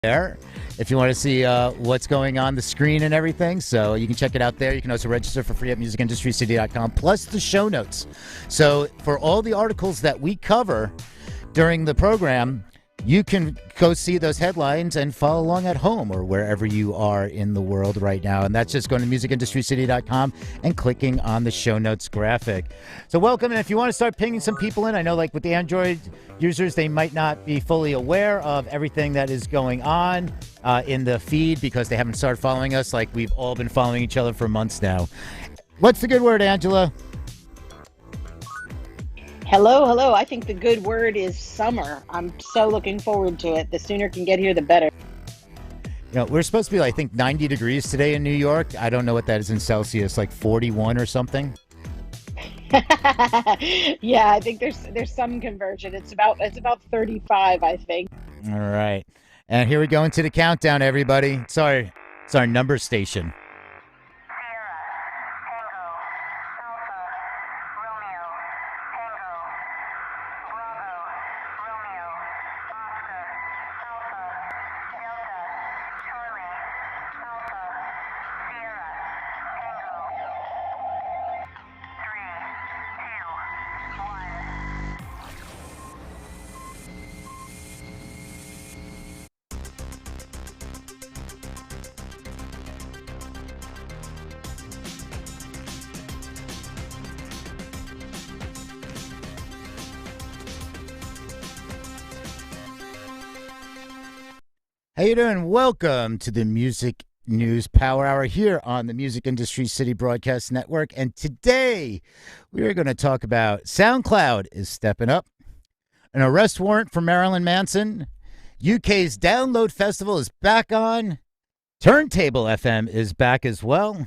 there if you want to see what's going on the screen and everything. So you can check it out there. You can also register for free at musicindustrycity.com, plus the show notes. So for all the articles that we cover during the program, you can go see those headlines and follow along at home or wherever you are in the world right now. And that's just going to musicindustrycity.com and clicking on the show notes graphic. So welcome. And if you want to start pinging some people in, I know like with the Android users, they might not be fully aware of everything that is going on in the feed because they haven't started following us like we've all been following each other for months now. What's the good word, Angela? Hello, hello. I think the good word is summer. I'm so looking forward to it. The sooner it can get here, the better. You know, we're supposed to be, I think, 90 degrees today in New York. I don't know what that is in Celsius, like 41 or something. Yeah, I think there's some conversion. It's about 35, I think. All right. And here we go into the countdown, everybody. It's our number station. How you doing? Welcome to the Music News Power Hour here on the Music Industry City Broadcast Network. And today we are going to talk about SoundCloud is stepping up, an arrest warrant for Marilyn Manson, UK's Download Festival is back on, Turntable FM is back as well,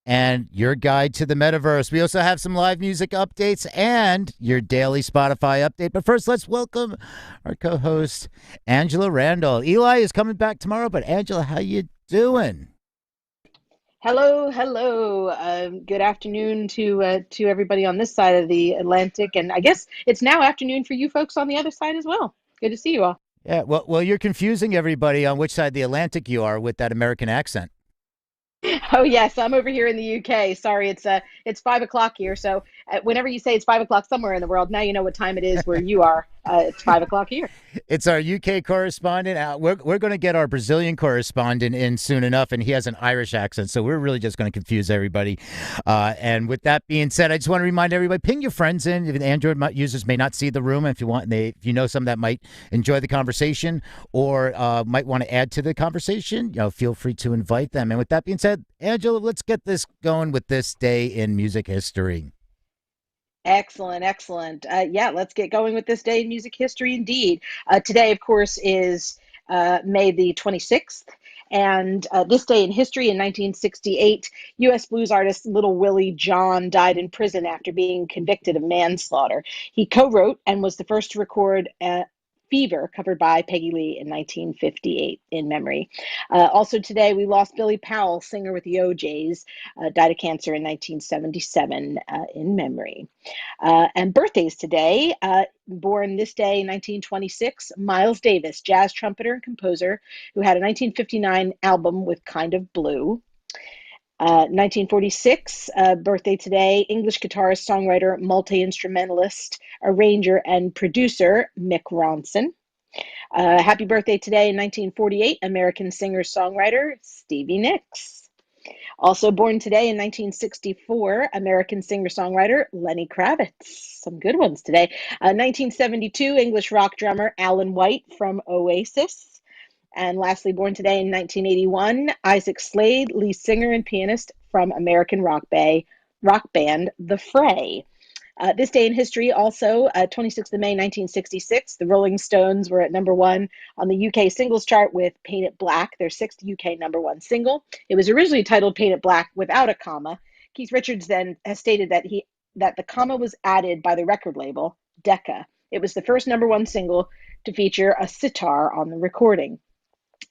and your guide to the metaverse. We also have some live music updates and your daily Spotify update. But first, let's welcome our co-host, Angela Randall. Eli is coming back tomorrow, but Angela, how you doing? Hello, hello. Good afternoon to everybody on this side of the Atlantic, and I guess it's now afternoon for you folks on the other side as well. Good to see you all. Yeah, well, you're confusing everybody on which side of the Atlantic you are with that American accent. Oh yes, I'm over here in the UK. Sorry, it's 5 o'clock here. So whenever you say it's 5 o'clock somewhere in the world, now you know what time it is where you are. It's 5 o'clock here. It's our UK correspondent. We're going to get our Brazilian correspondent in soon enough, and he has an Irish accent, so we're really just going to confuse everybody. And with that being said, I just want to remind everybody, ping your friends in. If Android users may not see the room, if you know some that might enjoy the conversation or might want to add to the conversation, feel free to invite them. And with that being said, Angela, let's get this going with this day in music history. Excellent, excellent. Yeah, let's get going with this day in music history indeed. Today, of course, is May the 26th. And this day in history in 1968, U.S. blues artist Little Willie John died in prison after being convicted of manslaughter. He co-wrote and was the first to record Fever, covered by Peggy Lee in 1958 in memory. Also today, we lost Billy Powell, singer with the O'Jays, died of cancer in 1977 in memory. And birthdays today, born this day in 1926, Miles Davis, jazz trumpeter and composer, who had a 1959 album with Kind of Blue. 1946, birthday today, English guitarist, songwriter, multi-instrumentalist, arranger, and producer, Mick Ronson. Happy birthday today in 1948, American singer-songwriter, Stevie Nicks. Also born today in 1964, American singer-songwriter, Lenny Kravitz. Some good ones today. 1972, English rock drummer, Alan White from Oasis. And lastly, born today in 1981, Isaac Slade, lead singer and pianist from American rock band The Fray. This day in history, also, 26th of May, 1966, the Rolling Stones were at #1 on the UK singles chart with Paint It Black, their sixth UK #1 single. It was originally titled Paint It Black without a comma. Keith Richards then has stated that the comma was added by the record label, Decca. It was the first #1 single to feature a sitar on the recording.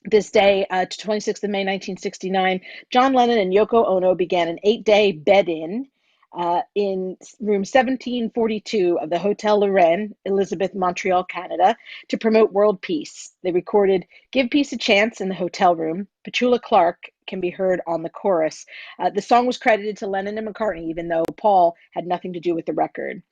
This day, 26th of May, 1969, John Lennon and Yoko Ono began an 8-day bed-in in room 1742 of the Hotel Lorraine, Elizabeth, Montreal, Canada, to promote world peace. They recorded Give Peace a Chance in the hotel room. Petula Clark can be heard on the chorus. The song was credited to Lennon and McCartney, even though Paul had nothing to do with the record.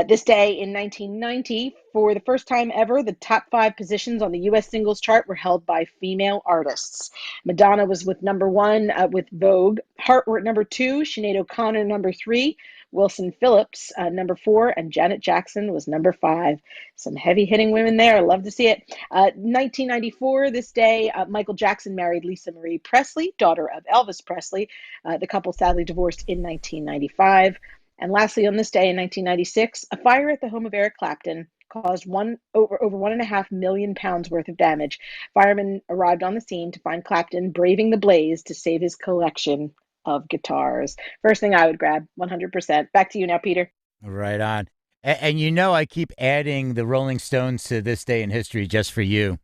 This day in 1990, for the first time ever, the top 5 positions on the U.S. singles chart were held by female artists. Madonna was with #1 with Vogue, Heart were at #2, Sinead O'Connor #3, Wilson Phillips #4, and Janet Jackson was #5. Some heavy-hitting women there. I love to see it. 1994, this day, Michael Jackson married Lisa Marie Presley, daughter of Elvis Presley. The couple sadly divorced in 1995. And lastly, on this day in 1996, a fire at the home of Eric Clapton caused over £1.5 million worth of damage. Firemen arrived on the scene to find Clapton braving the blaze to save his collection of guitars. First thing I would grab, 100%. Back to you now, Peter. Right on. And I keep adding the Rolling Stones to this day in history just for you.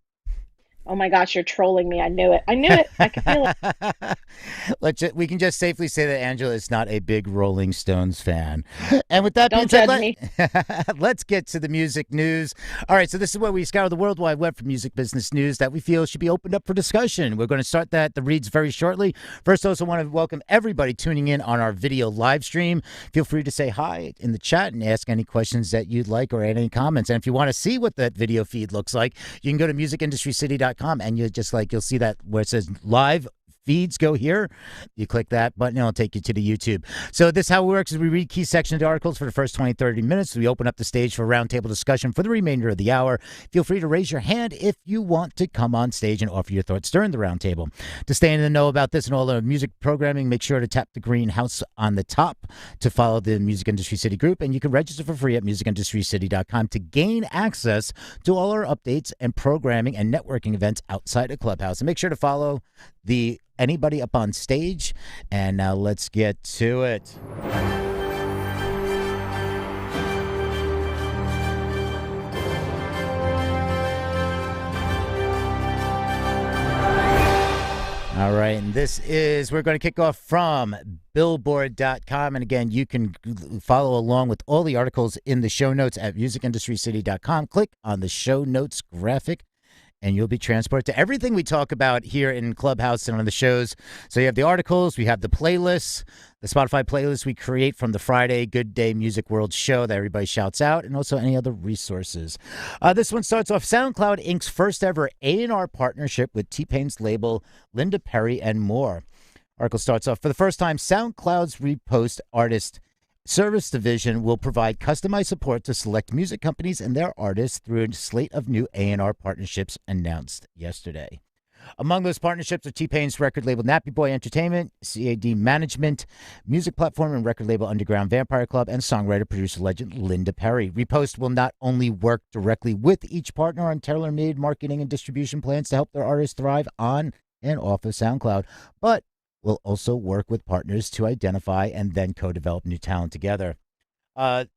Oh my gosh, you're trolling me. I knew it. I knew it. I could feel it. We can just safely say that Angela is not a big Rolling Stones fan. And with that being Don't said, judge me. let's get to the music news. All right, so this is where we scour the World Wide Web for music business news that we feel should be opened up for discussion. We're going to start the reads very shortly. First, I also want to welcome everybody tuning in on our video live stream. Feel free to say hi in the chat and ask any questions that you'd like or add any comments. And if you want to see what that video feed looks like, you can go to musicindustrycity.com. And you'll see that where it says live feeds, go here. You click that button, it'll take you to the YouTube. So this how it works is we read key sections of the articles for the first 20, 30 minutes. We open up the stage for roundtable discussion for the remainder of the hour. Feel free to raise your hand if you want to come on stage and offer your thoughts during the roundtable. To stay in the know about this and all the music programming, make sure to tap the green house on the top to follow the Music Industry City group, and you can register for free at musicindustrycity.com to gain access to all our updates and programming and networking events outside of Clubhouse. And make sure to follow anybody up on stage. And now let's get to it. All right, and we're going to kick off from billboard.com. And again, you can follow along with all the articles in the show notes at musicindustrycity.com. Click on the show notes graphic, and you'll be transported to everything we talk about here in Clubhouse and on the shows. So you have the articles, we have the playlists, the Spotify playlist we create from the Friday Good Day Music World show that everybody shouts out, and also any other resources. This one starts off SoundCloud Inc.'s first ever A&R partnership with T-Pain's label Linda Perry and more. Article starts off, for the first time, SoundCloud's Repost Artist Service Division will provide customized support to select music companies and their artists through a slate of new A&R partnerships announced yesterday. Among those partnerships are T-Pain's record label Nappy Boy Entertainment, CAD Management, music platform and record label Underground Vampire Club, and songwriter-producer legend Linda Perry. Repost will not only work directly with each partner on tailor-made marketing and distribution plans to help their artists thrive on and off of SoundCloud, but will also work with partners to identify and then co-develop new talent together. The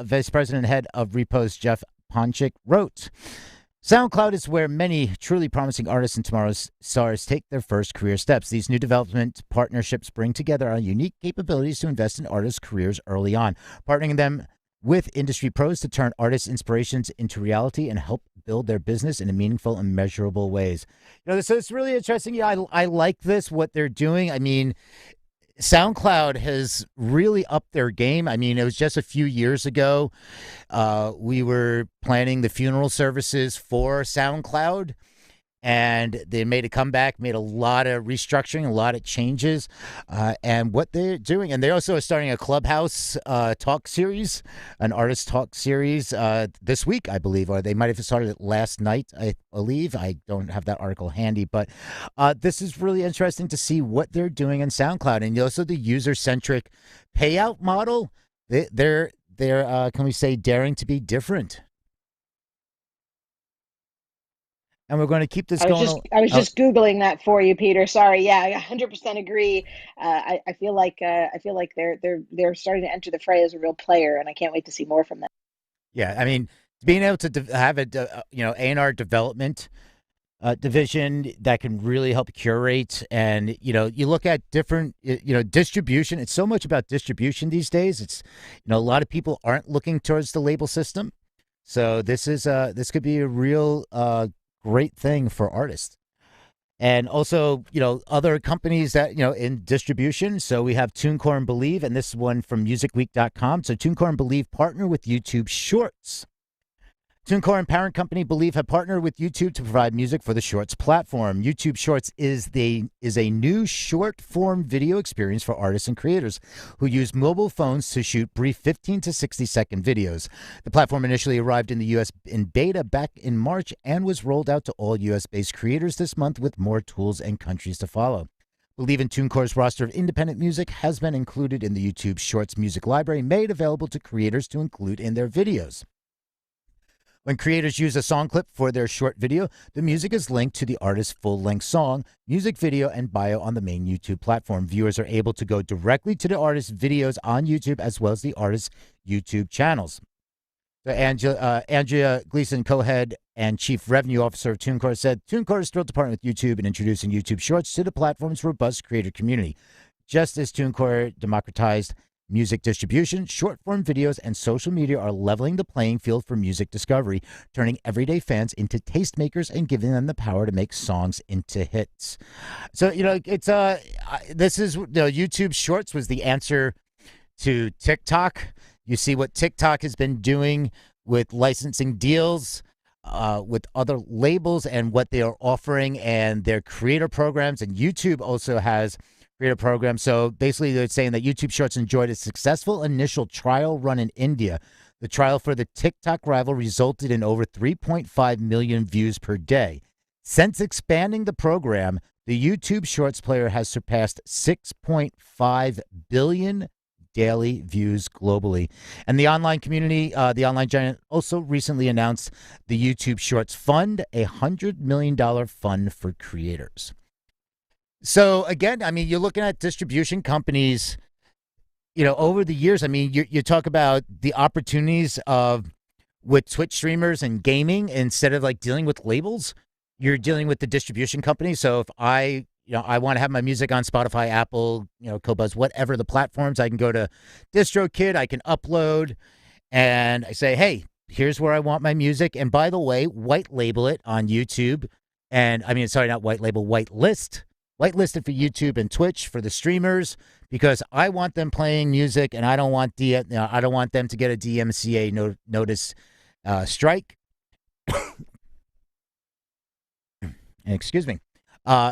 vice president and head of Repost, Jeff Ponchik, wrote, SoundCloud is where many truly promising artists and tomorrow's stars take their first career steps. These new development partnerships bring together our unique capabilities to invest in artists' careers early on, partnering them with industry pros to turn artists' inspirations into reality and help build their business in meaningful and measurable ways. So it's really interesting. Yeah, I like this, what they're doing. I mean, SoundCloud has really upped their game. I mean, it was just a few years ago. We were planning the funeral services for SoundCloud, and they made a comeback, made a lot of restructuring, a lot of changes, and what they're doing. And they also are starting a Clubhouse talk series, an artist talk series this week, I believe, or they might have started it last night, I believe. I don't have that article handy, but this is really interesting to see what they're doing on SoundCloud. And also the user-centric payout model, they're can we say, daring to be different. And we're going to keep this going. I was just Googling that for you, Peter. Sorry. Yeah, I 100% agree. I feel like they're starting to enter the fray as a real player, and I can't wait to see more from them. Yeah, I mean, being able to have a A&R development division that can really help curate. And you look at different distribution. It's so much about distribution these days. It's a lot of people aren't looking towards the label system, so this could be a real great thing for artists. And also, other companies that, in distribution. So we have TuneCore and Believe, and this one from musicweek.com. So TuneCore and Believe partner with YouTube Shorts. TuneCore and parent company Believe have partnered with YouTube to provide music for the Shorts platform. YouTube Shorts is a new short-form video experience for artists and creators who use mobile phones to shoot brief 15 to 60-second videos. The platform initially arrived in the U.S. in beta back in March and was rolled out to all U.S.-based creators this month, with more tools and countries to follow. Believe in TuneCore's roster of independent music has been included in the YouTube Shorts music library, made available to creators to include in their videos. When creators use a song clip for their short video, the music is linked to the artist's full-length song, music video, and bio on the main YouTube platform. Viewers are able to go directly to the artist's videos on YouTube as well as the artist's YouTube channels. So Andrea Gleason, co-head and chief revenue officer of TuneCore, said, TuneCore is thrilled to partner with YouTube in introducing YouTube Shorts to the platform's robust creator community. Just as TuneCore democratized music distribution, short-form videos and social media are leveling the playing field for music discovery, turning everyday fans into tastemakers and giving them the power to make songs into hits. So, it's this is YouTube Shorts was the answer to TikTok. You see what TikTok has been doing with licensing deals with other labels and what they are offering and their creator programs. And YouTube also has creator program. So basically, they're saying that YouTube Shorts enjoyed a successful initial trial run in India. The trial for the TikTok rival resulted in over 3.5 million views per day. Since expanding the program, the YouTube Shorts player has surpassed 6.5 billion daily views globally. And the online community, the online giant, also recently announced the YouTube Shorts Fund, a $100 million fund for creators. So again, I mean, you're looking at distribution companies, over the years. I mean, you talk about the opportunities of with Twitch streamers and gaming. Instead of like dealing with labels, you're dealing with the distribution company. So if I want to have my music on Spotify, Apple, Qobuz, whatever the platforms, I can go to DistroKid, I can upload, and I say, hey, here's where I want my music. And by the way, white label it on YouTube. And I mean, sorry, not white label, whitelisted for YouTube and Twitch for the streamers, because I want them playing music, and I don't want I don't want them to get a DMCA notice strike. Excuse me.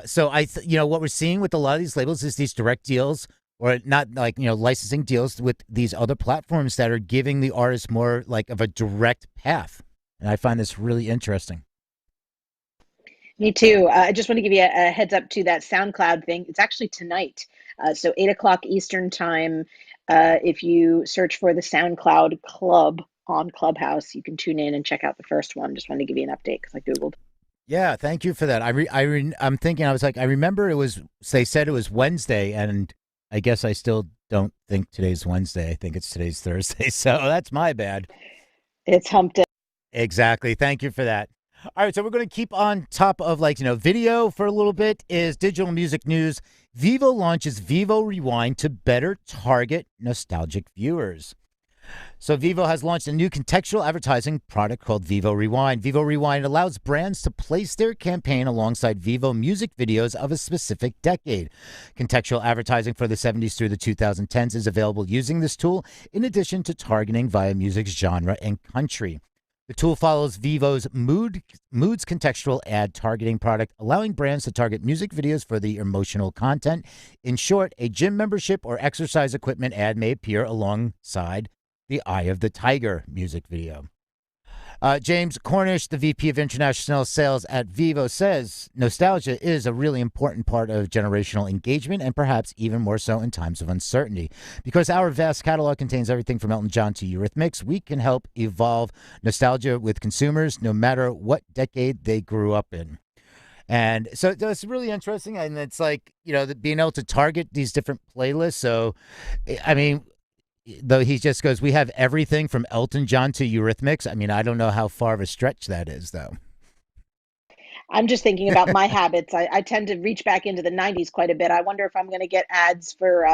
So what we're seeing with a lot of these labels is these direct deals, or not like licensing deals with these other platforms that are giving the artist more like of a direct path, and I find this really interesting. Me too. I just want to give you a heads up to that SoundCloud thing. It's actually tonight. So 8 o'clock Eastern time. If you search for the SoundCloud Club on Clubhouse, you can tune in and check out the first one. Just wanted to give you an update because I Googled. Yeah, thank you for that. I'm thinking, I was like, I remember they said it was Wednesday, and I guess I still don't think today's Wednesday. I think it's today's Thursday. So that's my bad. It's hump day. Exactly. Thank you for that. All right, so we're going to keep on top of video for a little bit. Is digital music news. Vivo launches Vivo Rewind to better target nostalgic viewers. So Vivo has launched a new contextual advertising product called Vivo Rewind. Vivo Rewind allows brands to place their campaign alongside Vivo music videos of a specific decade. Contextual advertising for the 70s through the 2010s is available using this tool, in addition to targeting via music's genre and country. The tool follows Vivo's Moods contextual ad targeting product, allowing brands to target music videos for the emotional content. In short, a gym membership or exercise equipment ad may appear alongside the Eye of the Tiger music video. James Cornish, the VP of International Sales at Vivo, says nostalgia is a really important part of generational engagement, and perhaps even more so in times of uncertainty. Because our vast catalog contains everything from Elton John to Eurythmics, we can help evolve nostalgia with consumers no matter what decade they grew up in. And so it's really interesting, and it's like, being able to target these different playlists. So, I mean, though he just goes, we have everything from Elton John to Eurythmics. I mean, I don't know how far of a stretch that is, though. I'm just thinking about my habits. I tend to reach back into the 90s quite a bit. I wonder if I'm going to get ads for,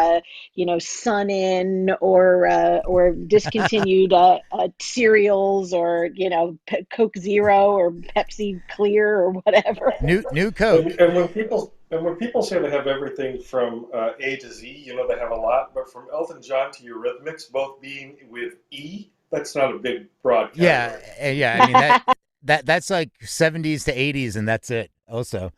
Sun In or discontinued cereals or, Coke Zero or Pepsi Clear or whatever. New And, Coke. and when people say they have everything from A to Z, they have a lot. But from Elton John to Eurythmics, both being with E, that's not a big broad Yeah, category. yeah. I mean that's like 70s to 80s, and that's it. Also,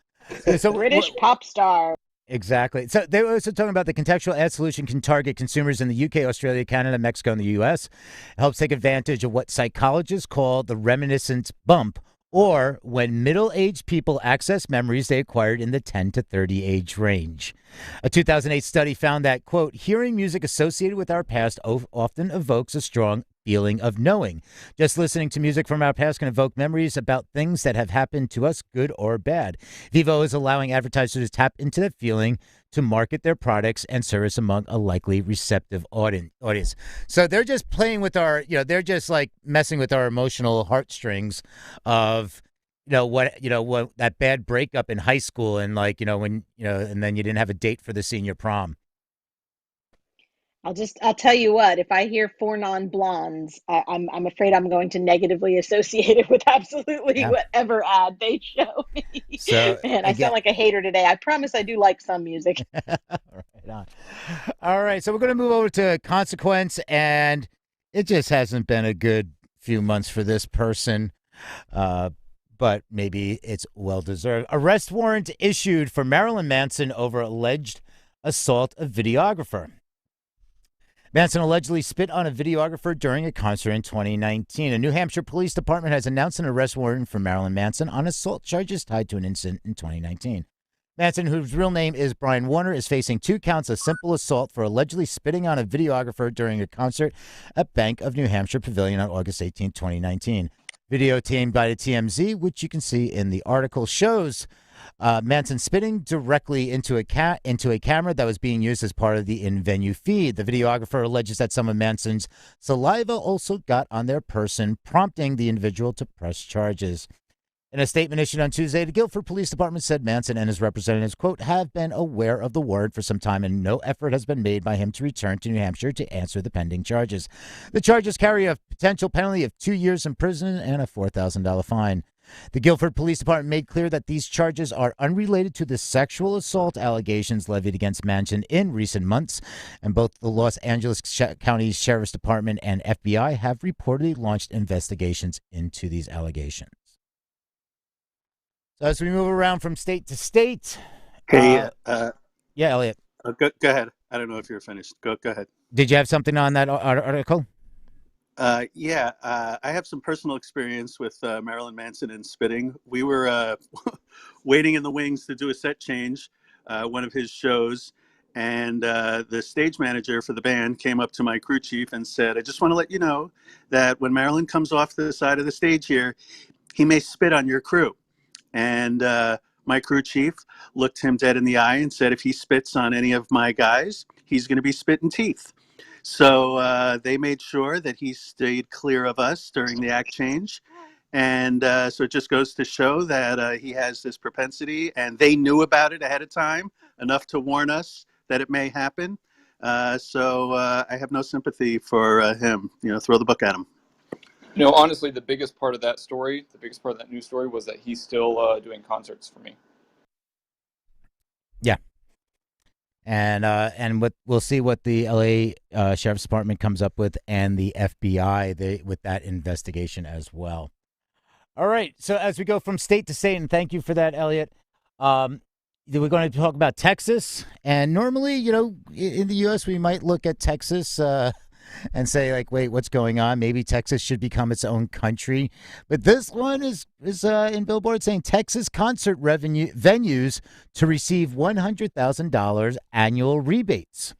so British pop star. exactly. So they were also talking about the contextual ad solution can target consumers in the UK, Australia, Canada, Mexico, and the US. It helps take advantage of what psychologists call the reminiscence bump, or when middle-aged people access memories they acquired in the 10 to 30 age range. A 2008 study found that, quote, hearing music associated with our past often evokes a strong feeling of knowing. Just listening to music from our past can evoke memories about things that have happened to us, good or bad. Vivo is allowing advertisers to tap into that feeling to market their products and service among a likely receptive audience. So they're just playing with our, they're just like messing with our emotional heartstrings of, what that bad breakup in high school and when, and then you didn't have a date for the senior prom. I'll tell you what, if I hear Four Non Blondes, I'm afraid I'm going to negatively associate it with absolutely Yeah. whatever ad they show me. So Man, I again, sound like a hater today. I promise I do like some music. right on. All right. So we're going to move over to Consequence, and it just hasn't been a good few months for this person. But maybe it's well deserved. Arrest warrant issued for Marilyn Manson over alleged assault of videographer. Manson allegedly spit on a videographer during a concert in 2019. A New Hampshire police department has announced an arrest warrant for Marilyn Manson on assault charges tied to an incident in 2019. Manson, whose real name is Brian Warner, is facing 2 counts of simple assault for allegedly spitting on a videographer during a concert at Bank of New Hampshire Pavilion on August 18, 2019. Video team by the TMZ, which you can see in the article, shows Manson spitting directly into a camera that was being used as part of the in-venue feed. The videographer alleges that some of Manson's saliva also got on their person, prompting the individual to press charges. In a statement issued on Tuesday, the Guildford Police Department said Manson and his representatives, quote, have been aware of the warrant for some time and no effort has been made by him to return to New Hampshire to answer the pending charges. The charges carry a potential penalty of 2 years in prison and a $4,000 fine. The Guildford Police Department made clear that these charges are unrelated to the sexual assault allegations levied against Manson in recent months, and both the Los Angeles County Sheriff's Department and FBI have reportedly launched investigations into these allegations. So as we move around from state to state, Hey, yeah, Elliot, go ahead. I don't know if you're finished. Go ahead. did you have something on that article? Yeah, I have some personal experience with Marilyn Manson and spitting. We were waiting in the wings to do a set change, one of his shows, and the stage manager for the band came up to my crew chief and said, I just want to let you know that when Marilyn comes off the side of the stage here, he may spit on your crew. And my crew chief looked him dead in the eye and said, if he spits on any of my guys, he's going to be spitting teeth. So they made sure that he stayed clear of us during the act change. And so it just goes to show that he has this propensity, and they knew about it ahead of time, enough to warn us that it may happen. So I have no sympathy for him. Throw the book at him. Honestly, the biggest part of that story, the biggest part of that news story was that he's still doing concerts for me. Yeah. And we'll see what the LA Sheriff's Department comes up with, and the FBI with that investigation as well. All right. So as we go from state to state, and thank you for that, Elliot. We're going to talk about Texas, and normally, in the U.S. we might look at Texas and say, like, wait, what's going on? Maybe Texas should become its own country. But this one is in Billboard saying Texas concert venues to receive $100,000 annual rebates.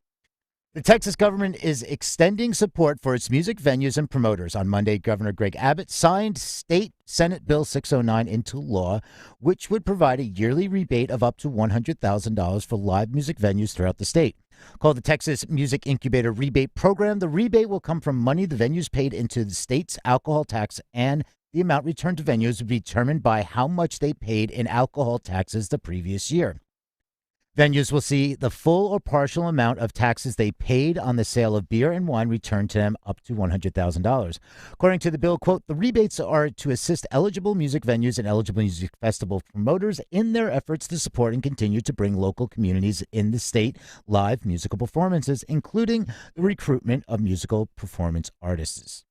The Texas government is extending support for its music venues and promoters. On Monday, Governor Greg Abbott signed State Senate Bill 609 into law, which would provide a yearly rebate of up to $100,000 for live music venues throughout the state. Called the Texas Music Incubator Rebate Program, the rebate will come from money the venues paid into the state's alcohol tax and the amount returned to venues would be determined by how much they paid in alcohol taxes the previous year. Venues will see the full or partial amount of taxes they paid on the sale of beer and wine returned to them up to $100,000. According to the bill, quote, the rebates are to assist eligible music venues and eligible music festival promoters in their efforts to support and continue to bring local communities in the state live musical performances, including the recruitment of musical performance artists.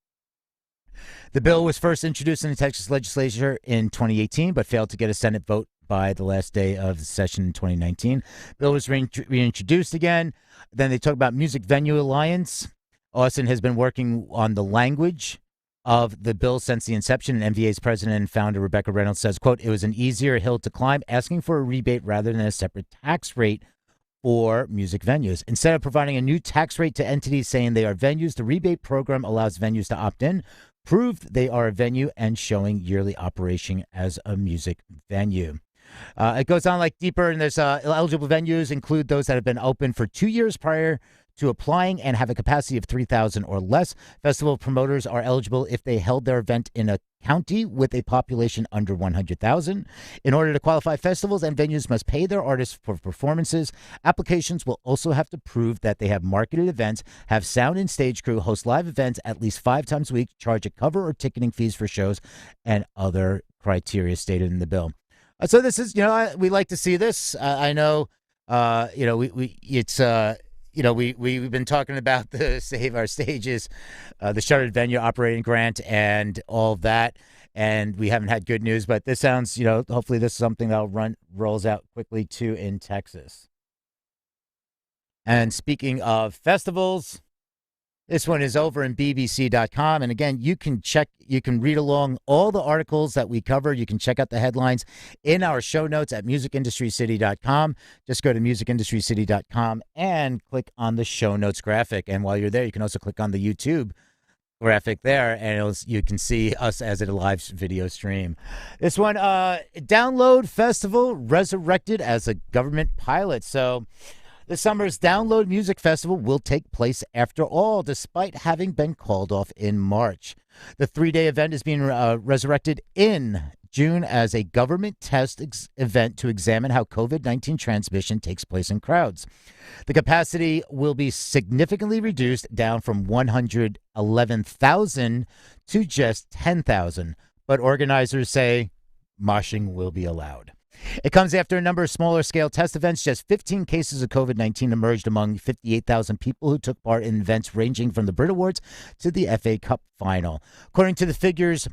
The bill was first introduced in the Texas legislature in 2018, but failed to get a Senate vote by the last day of the session in 2019. Bill was reintroduced again. Then they talk about Music Venue Alliance. Austin has been working on the language of the bill since the inception, and MVA's president and founder Rebecca Reynolds says, quote, it was an easier hill to climb, asking for a rebate rather than a separate tax rate for music venues. Instead of providing a new tax rate to entities saying they are venues, the rebate program allows venues to opt in, prove they are a venue, and showing yearly operation as a music venue. It goes on like deeper, and there's eligible venues include those that have been open for 2 years prior to applying and have a capacity of 3,000 or less. Festival promoters are eligible if they held their event in a county with a population under 100,000. In order to qualify, festivals and venues must pay their artists for performances. Applications will also have to prove that they have marketed events, have sound and stage crew, host live events at least 5 times a week, charge a cover or ticketing fees for shows, and other criteria stated in the bill. So this is, we like to see this. I know, we've been talking about the Save Our Stages, the Shuttered Venue Operating Grant, and all of that, and we haven't had good news. But this sounds, hopefully this is something that rolls out quickly too in Texas. And speaking of festivals, this one is over in bbc.com. And again, you can read along all the articles that we cover. You can check out the headlines in our show notes at musicindustrycity.com. Just go to musicindustrycity.com and click on the show notes graphic. And while you're there, you can also click on the YouTube graphic there, and you can see us as a live video stream. This one, Download Festival resurrected as a government pilot. So the summer's Download Music Festival will take place after all, despite having been called off in March. The 3-day event is being resurrected in June as a government test event to examine how COVID-19 transmission takes place in crowds. The capacity will be significantly reduced, down from 111,000 to just 10,000, but organizers say moshing will be allowed. It comes after a number of smaller scale test events. Just 15 cases of COVID-19 emerged among 58,000 people who took part in events ranging from the Brit Awards to the FA Cup final. According to figures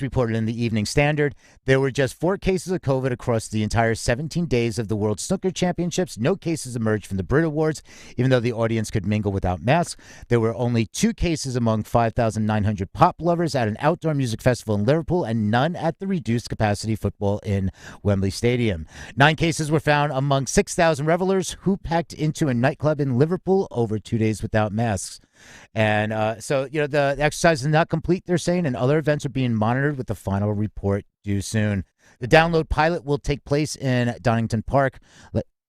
reported in the Evening Standard, there were just 4 cases of COVID across the entire 17 days of the World Snooker Championships. No cases emerged from the Brit Awards, even though the audience could mingle without masks. There were only 2 cases among 5,900 pop lovers at an outdoor music festival in Liverpool, and none at the reduced capacity football in Wembley Stadium. 9 cases were found among 6,000 revelers who packed into a nightclub in Liverpool over 2 days without masks. And so, the exercise is not complete, they're saying, and other events are being monitored with the final report due soon. The Download pilot will take place in Donington Park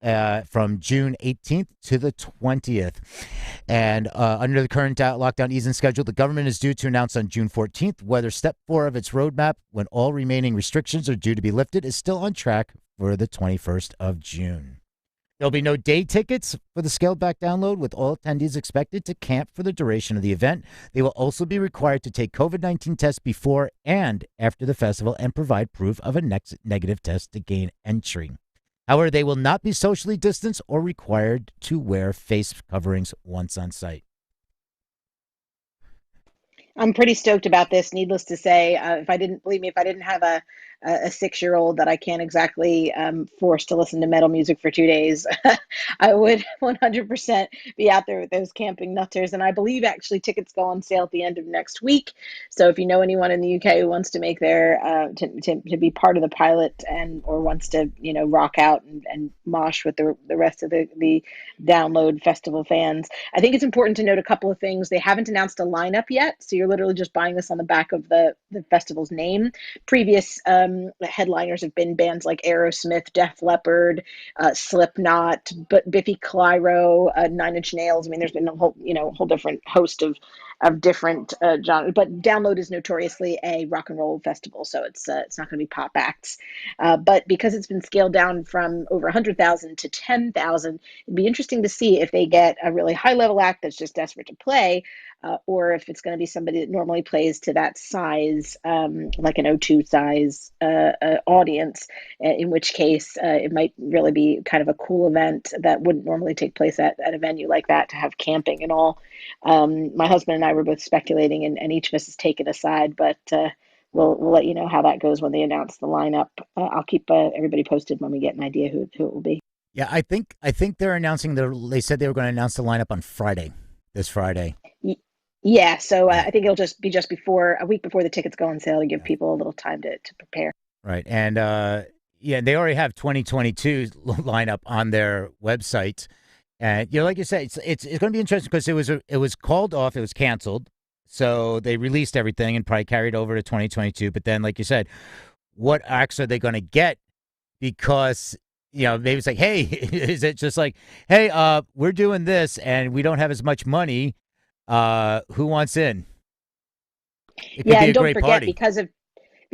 from June 18th to the 20th. And under the current lockdown easing schedule, the government is due to announce on June 14th whether step 4 of its roadmap, when all remaining restrictions are due to be lifted, is still on track for the 21st of June. There'll be no day tickets for the scaled-back Download, with all attendees expected to camp for the duration of the event. They will also be required to take COVID-19 tests before and after the festival and provide proof of a negative test to gain entry. However, they will not be socially distanced or required to wear face coverings once on site. I'm pretty stoked about this. Needless to say, if I didn't have a 6-year-old that I can't exactly force to listen to metal music for 2 days, I would 100% be out there with those camping nutters. And I believe actually tickets go on sale at the end of next week. So if you know anyone in the UK who wants to make their to be part of the pilot or wants to rock out and mosh with the rest of the Download Festival fans, I think it's important to note a couple of things. They haven't announced a lineup yet, so you're literally just buying this on the back of the festival's name. Previous headliners have been bands like Aerosmith, Def Leppard, Slipknot, but Biffy Clyro, Nine Inch Nails. I mean, there's been a whole different host of of different genres. But Download is notoriously a rock and roll festival, so it's not going to be pop acts. But because it's been scaled down from over 100,000 to 10,000, it'd be interesting to see if they get a really high level act that's just desperate to play, or if it's going to be somebody that normally plays to that size, like an O2 size audience, in which case it might really be kind of a cool event that wouldn't normally take place at a venue like that, to have camping and all. My husband and I were both speculating, and each of us has taken a side, but we'll let you know how that goes when they announce the lineup. I'll keep everybody posted when we get an idea who it will be. Yeah, I think they're announcing they said they were going to announce the lineup on this Friday. Yeah, so I think it'll just be a week before the tickets go on sale, to give people a little time to prepare. Right, and they already have 2022 lineup on their website, and like you said, it's going to be interesting because it was called off, it was canceled, so they released everything and probably carried over to 2022. But then, like you said, what acts are they going to get? Because maybe it's like, hey, is it just like, hey, we're doing this and we don't have as much money. Who wants in? It could be and a don't great forget, party.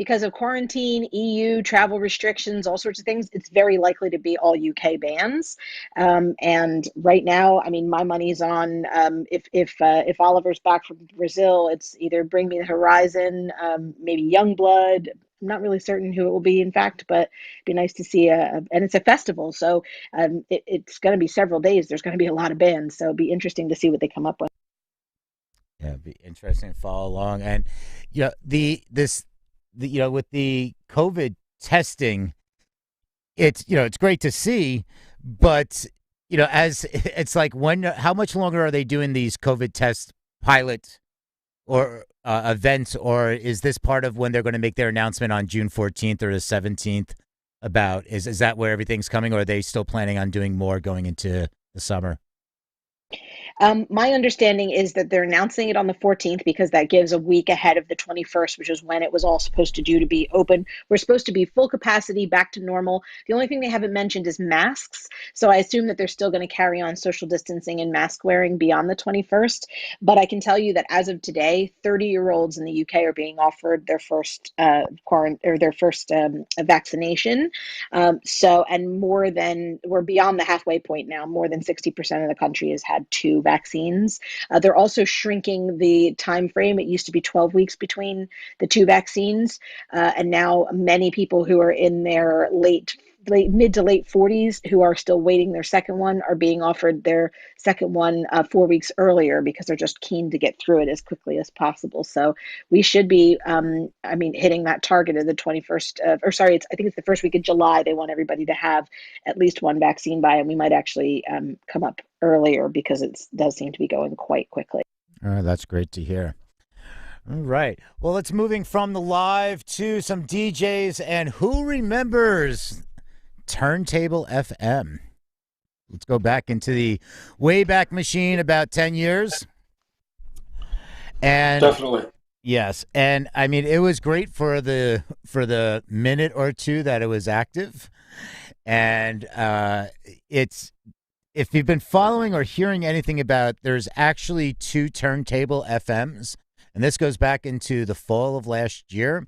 because of quarantine, EU travel restrictions, all sorts of things, it's very likely to be all UK bands. And right now, I mean, my money's on if Oliver's back from Brazil, it's either Bring Me the Horizon, maybe Youngblood. I'm not really certain who it will be, in fact, but it'd be nice to see and it's a festival, so it's going to be several days. There's going to be a lot of bands, so it'd be interesting to see what they come up with. Yeah, it'd be interesting to follow along. And with the COVID testing, it's great to see, but as it's like, how much longer are they doing these COVID test pilot or events, or is this part of when they're going to make their announcement on June 14th or the 17th about, is that where everything's coming, or are they still planning on doing more going into the summer? My understanding is that they're announcing it on the 14th because that gives a week ahead of the 21st, which is when it was all supposed to be open. We're supposed to be full capacity, back to normal. The only thing they haven't mentioned is masks. So I assume that they're still going to carry on social distancing and mask wearing beyond the 21st. But I can tell you that as of today, 30-year-olds in the UK are being offered their first vaccination. And we're beyond the halfway point now. More than 60% of the country has had two vaccines. They're also shrinking the time frame. It used to be 12 weeks between the two vaccines, and now many people who are in their mid to late 40s who are still waiting their second one are being offered their second one 4 weeks earlier, because they're just keen to get through it as quickly as possible. So we should be, hitting that target of the 21st, I think it's the first week of July. They want everybody to have at least one vaccine by, and we might actually come up earlier, because it does seem to be going quite quickly. That's great to hear. All right. Well, it's moving from the live to some DJs, and who remembers Turntable FM? Let's go back into the Wayback Machine about 10 years. And definitely. Yes. And I mean, it was great for the minute or two that it was active. And if you've been following or hearing anything about, there's actually two Turntable FMs, and this goes back into the fall of last year.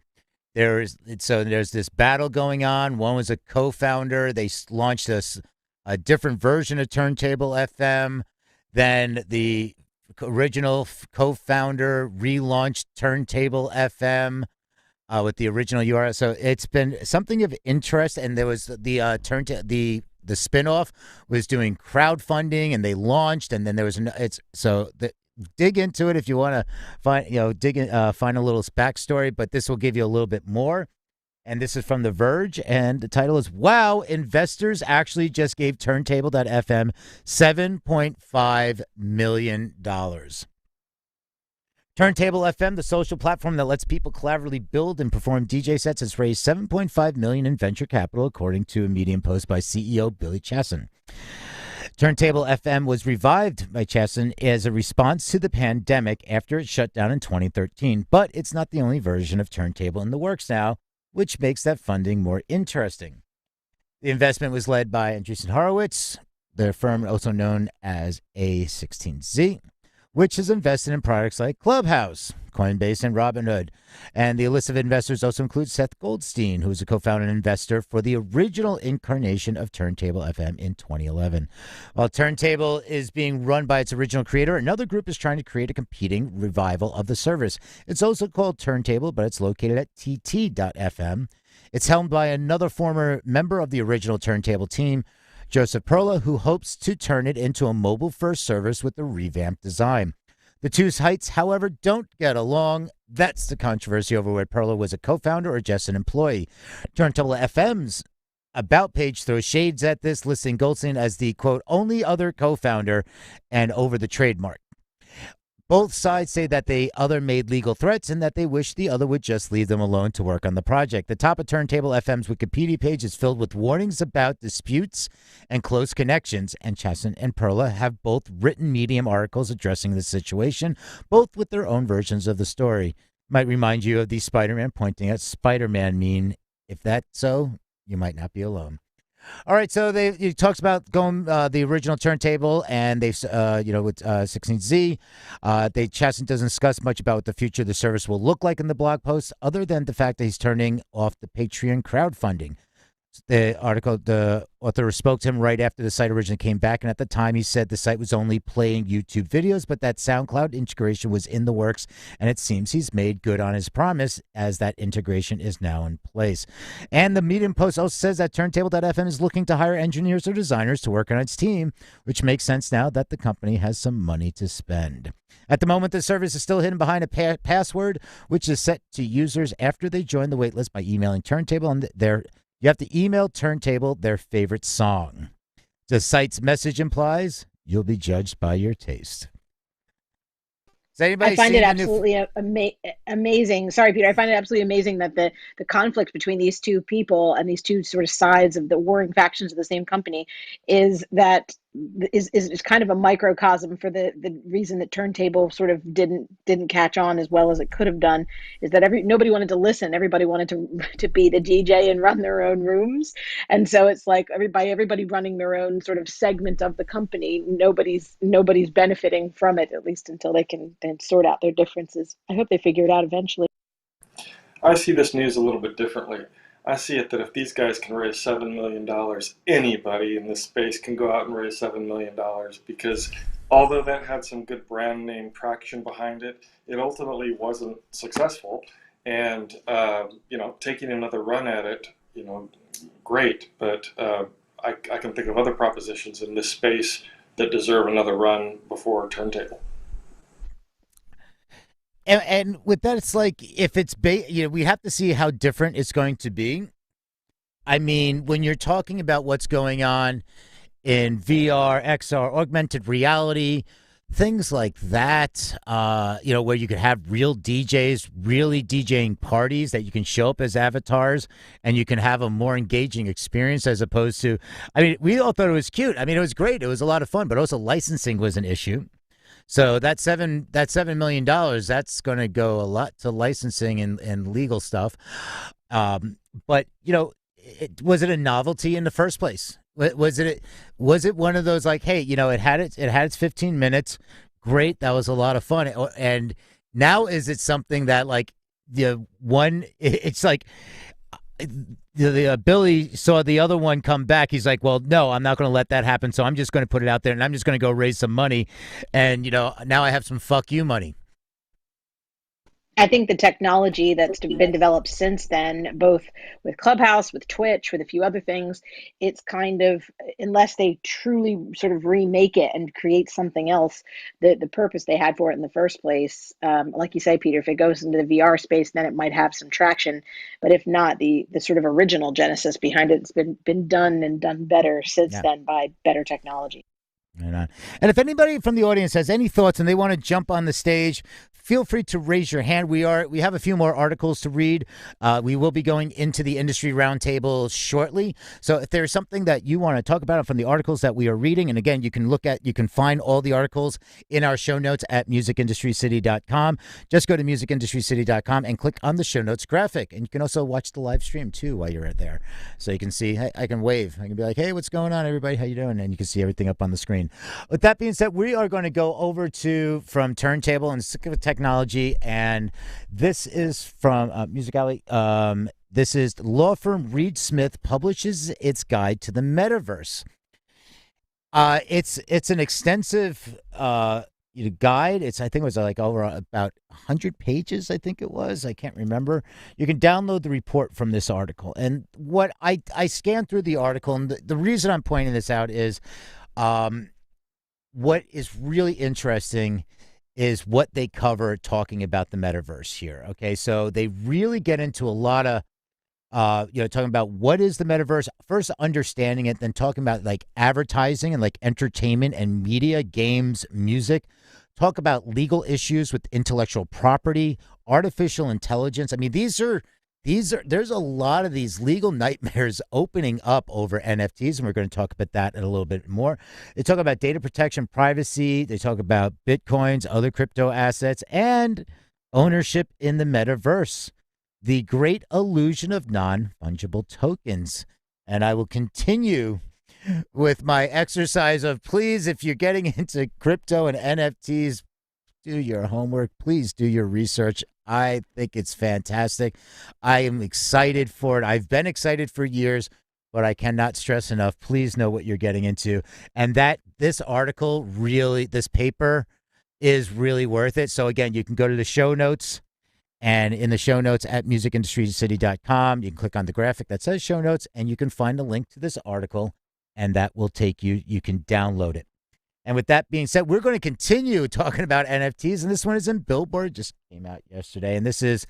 There's this battle going on. One was a co-founder. They launched a different version of Turntable FM. Then the original co-founder relaunched Turntable FM with the original URL. So it's been something of interest. And there was the spinoff was doing crowdfunding, and they launched, and then there was dig into it if you want to find a little backstory, but this will give you a little bit more. And this is from The Verge, and the title is, "Wow, Investors Actually Just Gave Turntable.fm $7.5 million. Turntable FM, the social platform that lets people collaboratively build and perform DJ sets, has raised $7.5 million in venture capital, according to a Medium post by CEO Billy Chasson. Turntable FM was revived by Chasson as a response to the pandemic after it shut down in 2013, but it's not the only version of Turntable in the works now, which makes that funding more interesting. The investment was led by Andreessen Horowitz, their firm also known as A16Z, which has invested in products like Clubhouse, Coinbase, and Robinhood. And the list of investors also includes Seth Goldstein, who is a co-founder and investor for the original incarnation of Turntable FM in 2011. While Turntable is being run by its original creator, another group is trying to create a competing revival of the service. It's also called Turntable, but it's located at TT.fm. It's helmed by another former member of the original Turntable team, Joseph Perla, who hopes to turn it into a mobile-first service with a revamped design. The two sites, however, don't get along. That's the controversy over whether Perla was a co-founder or just an employee. Turntable FM's About page throws shades at this, listing Goldstein as the, quote, only other co-founder and over the trademark. Both sides say that the other made legal threats and that they wish the other would just leave them alone to work on the project. The top of Turntable FM's Wikipedia page is filled with warnings about disputes and close connections, and Chasson and Perla have both written Medium articles addressing the situation, both with their own versions of the story. Might remind you of the Spider-Man pointing at Spider-Man meme. If that's so, you might not be alone. All right, so he talks about going the original Turntable, and they've with 16Z, Chasson doesn't discuss much about what the future of the service will look like in the blog post, other than the fact that he's turning off the Patreon crowdfunding. The author spoke to him right after the site originally came back, and at the time he said the site was only playing YouTube videos, but that SoundCloud integration was in the works, and it seems he's made good on his promise as that integration is now in place. And the Medium post also says that Turntable.fm is looking to hire engineers or designers to work on its team, which makes sense now that the company has some money to spend. At the moment, the service is still hidden behind a password, which is set to users after they join the waitlist by emailing Turntable on You have to email Turntable their favorite song. The site's message implies you'll be judged by your taste. I find it absolutely amazing. Sorry, Peter. I find it absolutely amazing that the conflict between these two people and these two sort of sides of the warring factions of the same company is kind of a microcosm for the reason that Turntable sort of didn't catch on as well as it could have done. Is that nobody wanted to listen. Everybody wanted to be the DJ and run their own rooms, and so it's like everybody running their own sort of segment of the company. Nobody's benefiting from it, at least until they can then sort out their differences. I hope they figure it out eventually. I see this news a little bit differently. I see it that if these guys can raise $7 million, anybody in this space can go out and raise $7 million, because although that had some good brand name traction behind it, it ultimately wasn't successful. And, taking another run at it, great. But I can think of other propositions in this space that deserve another run before Turntable. And with that, it's like if it's we have to see how different it's going to be. I mean, when you're talking about what's going on in VR, XR, augmented reality, things like that, where you could have real DJs really DJing parties that you can show up as avatars and you can have a more engaging experience as opposed to, we all thought it was cute. It was great. It was a lot of fun, but also licensing was an issue. So that $7 million, that's going to go a lot to licensing and legal stuff. But was it a novelty in the first place? Was it one of those like, hey, it had its 15 minutes, great, that was a lot of fun, and now is it something that like it's like. Billy saw the other one come back. He's like, well, no, I'm not going to let that happen. So I'm just going to put it out there and I'm just going to go raise some money. And, now I have some fuck you money. I think the technology that's been developed since then, both with Clubhouse, with Twitch, with a few other things, it's kind of, unless they truly sort of remake it and create something else, the purpose they had for it in the first place, like you say, Peter, if it goes into the VR space, then it might have some traction. But if not, the sort of original genesis behind it's been done and done better since then by better technology. And if anybody from the audience has any thoughts and they want to jump on the stage, feel free to raise your hand. We have a few more articles to read. We will be going into the industry roundtable shortly. So if there's something that you want to talk about from the articles that we are reading, and again, you can find all the articles in our show notes at musicindustrycity.com. Just go to musicindustrycity.com and click on the show notes graphic. And you can also watch the live stream too while you're there. So you can see, I can wave. I can be like, hey, what's going on, everybody? How you doing? And you can see everything up on the screen. screen. With that being said, we are going to go over to from Turntable and Sick of Technology, and this is from Music Alley. This is law firm Reed Smith publishes its guide to the metaverse. It's an extensive guide. I think it was like over about 100 pages. I think it was. I can't remember. You can download the report from this article. And what I scanned through the article, and the reason I'm pointing this out is, what is really interesting is what they cover talking about the metaverse here. Okay, so they really get into a lot of talking about what is the metaverse, first understanding it, then talking about like advertising and like entertainment and media, games, music, talk about legal issues with intellectual property, artificial intelligence. I mean, there's a lot of these legal nightmares opening up over NFTs, and we're going to talk about that in a little bit more. They talk about data protection, privacy. They talk about Bitcoins, other crypto assets, and ownership in the metaverse. The great illusion of non-fungible tokens. And I will continue with my exercise of, please, if you're getting into crypto and NFTs, do your homework. Please do your research. I think it's fantastic. I am excited for it. I've been excited for years, but I cannot stress enough. Please know what you're getting into. And that this article really, this paper is really worth it. So again, you can go to the show notes. And in the show notes at musicindustriescity.com, you can click on the graphic that says show notes, and you can find a link to this article, and that will take you. You can download it. And with that being said, we're going to continue talking about NFTs, and this one is in Billboard, just came out yesterday, and this is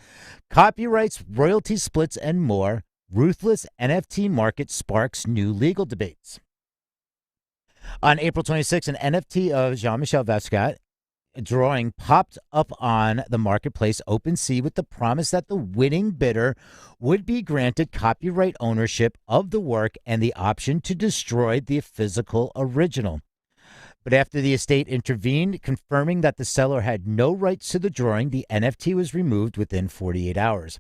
Copyrights, Royalty Splits, and More. Ruthless NFT Market Sparks New Legal Debates. On April 26, an NFT of Jean-Michel Basquiat drawing popped up on the marketplace OpenSea with the promise that the winning bidder would be granted copyright ownership of the work and the option to destroy the physical original. But after the estate intervened, confirming that the seller had no rights to the drawing, the NFT was removed within 48 hours.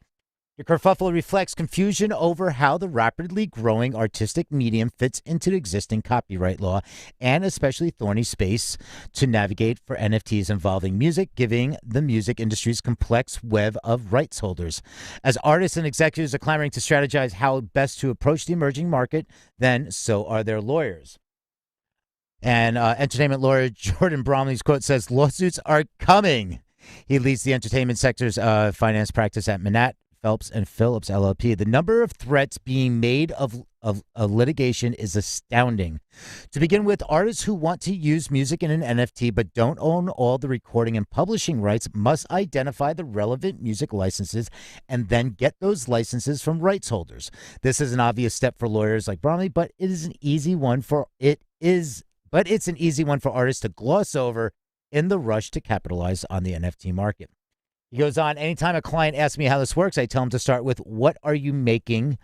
The kerfuffle reflects confusion over how the rapidly growing artistic medium fits into the existing copyright law, and especially thorny space to navigate for NFTs involving music, giving the music industry's complex web of rights holders. As artists and executives are clamoring to strategize how best to approach the emerging market, then so are their lawyers. And entertainment lawyer Jordan Bromley's quote says, "Lawsuits are coming." He leads the entertainment sector's finance practice at Manat, Phelps and Phillips LLP. The number of threats being made of litigation is astounding. To begin with, artists who want to use music in an NFT but don't own all the recording and publishing rights must identify the relevant music licenses and then get those licenses from rights holders. This is an obvious step for lawyers like Bromley, but it's an easy one for artists to gloss over in the rush to capitalize on the NFT market. He goes on, anytime a client asks me how this works, I tell him to start with, what are you making?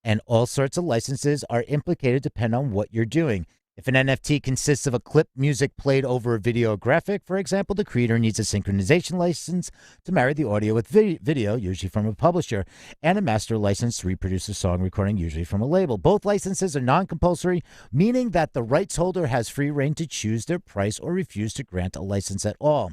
And all sorts of licenses are implicated depending on what you're doing. If an NFT consists of a clip music played over a video graphic, for example, the creator needs a synchronization license to marry the audio with video, usually from a publisher, and a master license to reproduce a song recording, usually from a label. Both licenses are non-compulsory, meaning that the rights holder has free rein to choose their price or refuse to grant a license at all.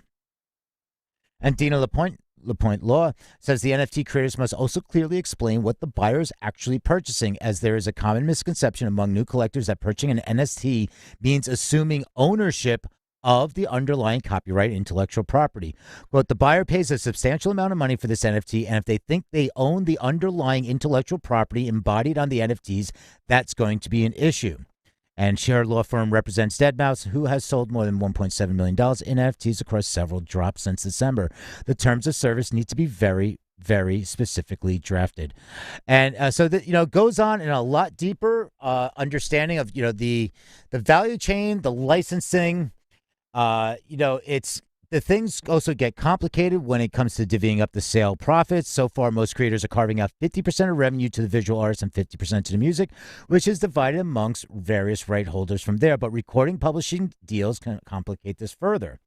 And Dina LaPointe Law says the NFT creators must also clearly explain what the buyer is actually purchasing, as there is a common misconception among new collectors that purchasing an NFT means assuming ownership of the underlying copyright intellectual property. Quote, the buyer pays a substantial amount of money for this NFT, and if they think they own the underlying intellectual property embodied on the NFTs, that's going to be an issue. And her law firm represents Deadmau5, who has sold more than $1.7 million in NFTs across several drops since December. The terms of service need to be very, very specifically drafted. And so that, goes on in a lot deeper understanding of, the value chain, the licensing. The things also get complicated when it comes to divvying up the sale profits. So far, most creators are carving out 50% of revenue to the visual artists and 50% to the music, which is divided amongst various right holders from there. But recording publishing deals can complicate this further.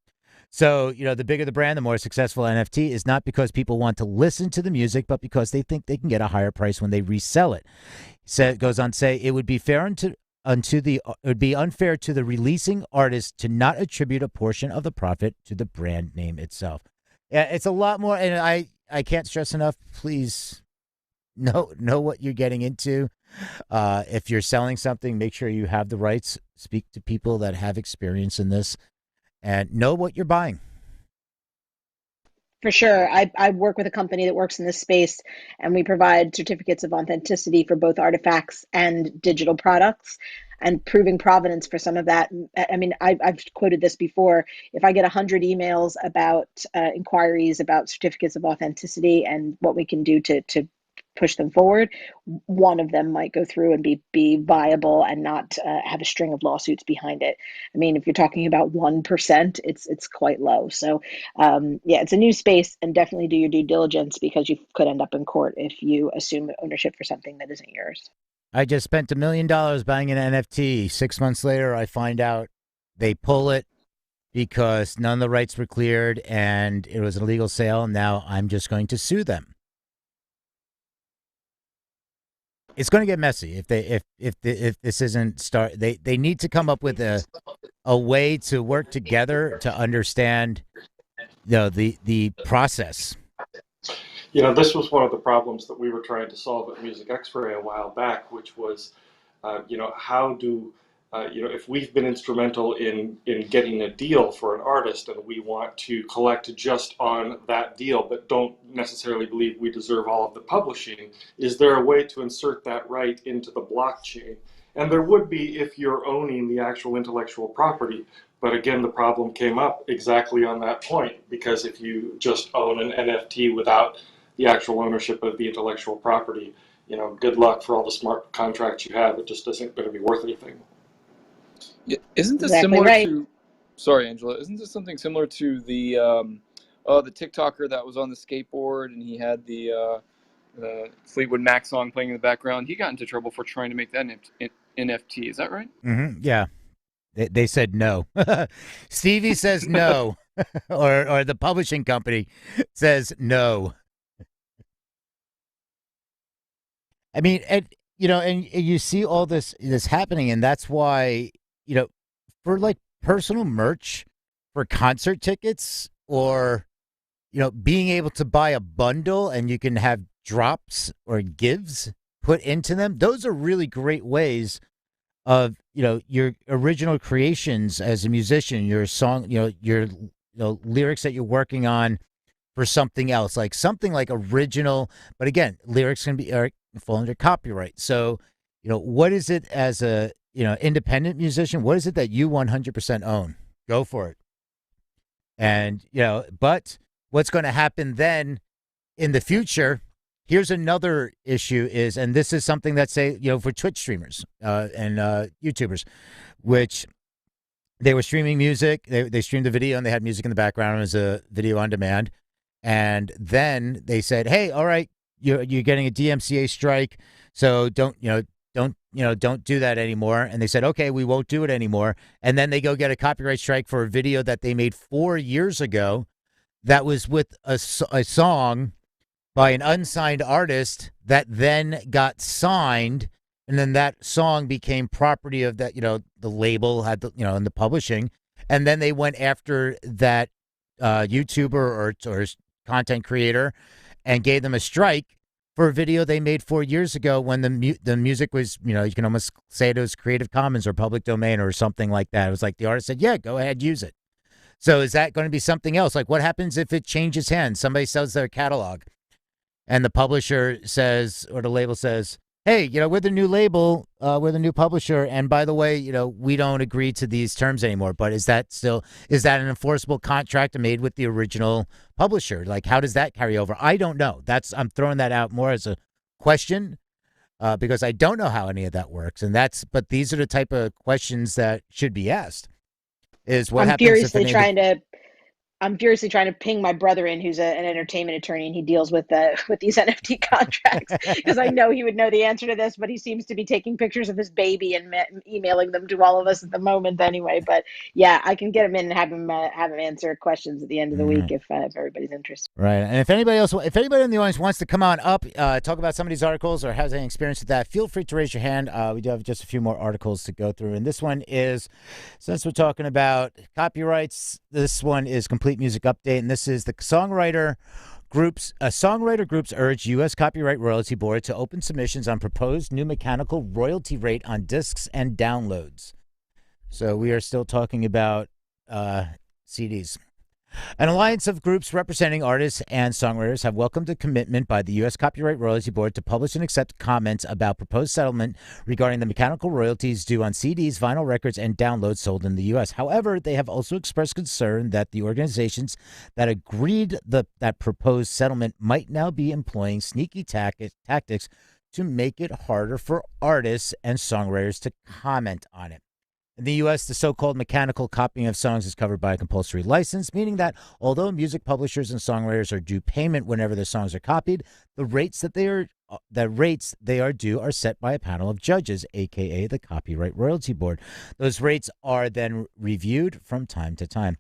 So, the bigger the brand, the more successful NFT is, not because people want to listen to the music, but because they think they can get a higher price when they resell it. So it goes on to say, it would be fair it would be unfair to the releasing artist to not attribute a portion of the profit to the brand name itself. Yeah, it's a lot more, and I can't stress enough. Please know what you're getting into. If you're selling something, make sure you have the rights. Speak to people that have experience in this, and know what you're buying. For sure. I work with a company that works in this space, and we provide certificates of authenticity for both artifacts and digital products, and proving provenance for some of that. I mean, I've quoted this before. If I get 100 emails about inquiries about certificates of authenticity and what we can do to push them forward, one of them might go through and be viable and not have a string of lawsuits behind it. I mean, if you're talking about 1%, it's quite low. So yeah, it's a new space, and definitely do your due diligence, because you could end up in court if you assume ownership for something that isn't yours. I just spent $1 million buying an NFT. 6 months later, I find out they pull it because none of the rights were cleared and it was an illegal sale. Now I'm just going to sue them. It's going to get messy if this isn't they need to come up with a way to work together to understand the process. This was one of the problems that we were trying to solve at Music X-Ray a while back, which was, how do, if we've been instrumental in getting a deal for an artist and we want to collect just on that deal, but don't necessarily believe we deserve all of the publishing, is there a way to insert that right into the blockchain? And there would be if you're owning the actual intellectual property. But again, the problem came up exactly on that point, because if you just own an NFT without the actual ownership of the intellectual property, good luck for all the smart contracts you have. It just isn't going to be worth anything. Yeah, isn't this Exactly similar right. to? Sorry, Angela. Isn't this something similar to the TikToker that was on the skateboard and he had the Fleetwood Mac song playing in the background? He got into trouble for trying to make that NFT. Is that right? Mm-hmm. Yeah, they said no. Stevie says no, or the publishing company says no. I mean, and you see all this happening, and that's why, for like personal merch, for concert tickets, or being able to buy a bundle and you can have drops or gives put into them. Those are really great ways of your original creations as a musician, your song, your lyrics that you're working on for something else, like something like original. But again, lyrics can fall under copyright. So, what is it as a independent musician? What is it that you 100% own? Go for it. And but what's going to happen then in the future? Here's another issue and this is something that say for Twitch streamers and YouTubers, which they were streaming music. They streamed the video and they had music in the background as a video on demand. And then they said, "Hey, all right, you're getting a DMCA strike, so don't do that anymore." And they said, "Okay, we won't do it anymore." And then they go get a copyright strike for a video that they made 4 years ago, that was with a song by an unsigned artist that then got signed, and then that song became property of that. The label had and the publishing, and then they went after that YouTuber or content creator and gave them a strike for a video they made 4 years ago when the music was, you can almost say it was Creative Commons or public domain or something like that. It was like the artist said, "Yeah, go ahead, use it." So is that going to be something else? Like, what happens if it changes hands? Somebody sells their catalog and the publisher says, or the label says, "Hey, we're the new label, we're the new publisher, and by the way, we don't agree to these terms anymore." But is that an enforceable contract made with the original publisher? Like, how does that carry over? I don't know. I'm throwing that out more as a question because I don't know how any of that works, but these are the type of questions that should be asked. Is what I'm happens furiously trying to I'm furiously trying to ping my brother in, who's an entertainment attorney, and he deals with these NFT contracts, because I know he would know the answer to this, but he seems to be taking pictures of his baby and emailing them to all of us at the moment anyway. But yeah, I can get him in and have him answer questions at the end of the week if everybody's interested. Right. And if anybody in the audience wants to come on up, talk about some of these articles or has any experience with that, feel free to raise your hand. We do have just a few more articles to go through. And this one is, since we're talking about copyrights, this one is Complete Music Update. And this is the songwriter groups urge U.S. Copyright Royalty Board to open submissions on proposed new mechanical royalty rate on discs and downloads. So we are still talking about CDs. An alliance of groups representing artists and songwriters have welcomed a commitment by the U.S. Copyright Royalty Board to publish and accept comments about proposed settlement regarding the mechanical royalties due on CDs, vinyl records, and downloads sold in the U.S. However, they have also expressed concern that the organizations that agreed that proposed settlement might now be employing sneaky tactics to make it harder for artists and songwriters to comment on it. In the U.S., the so-called mechanical copying of songs is covered by a compulsory license, meaning that although music publishers and songwriters are due payment whenever their songs are copied, the rates they are due are set by a panel of judges, aka the Copyright Royalty Board. Those rates are then reviewed from time to time.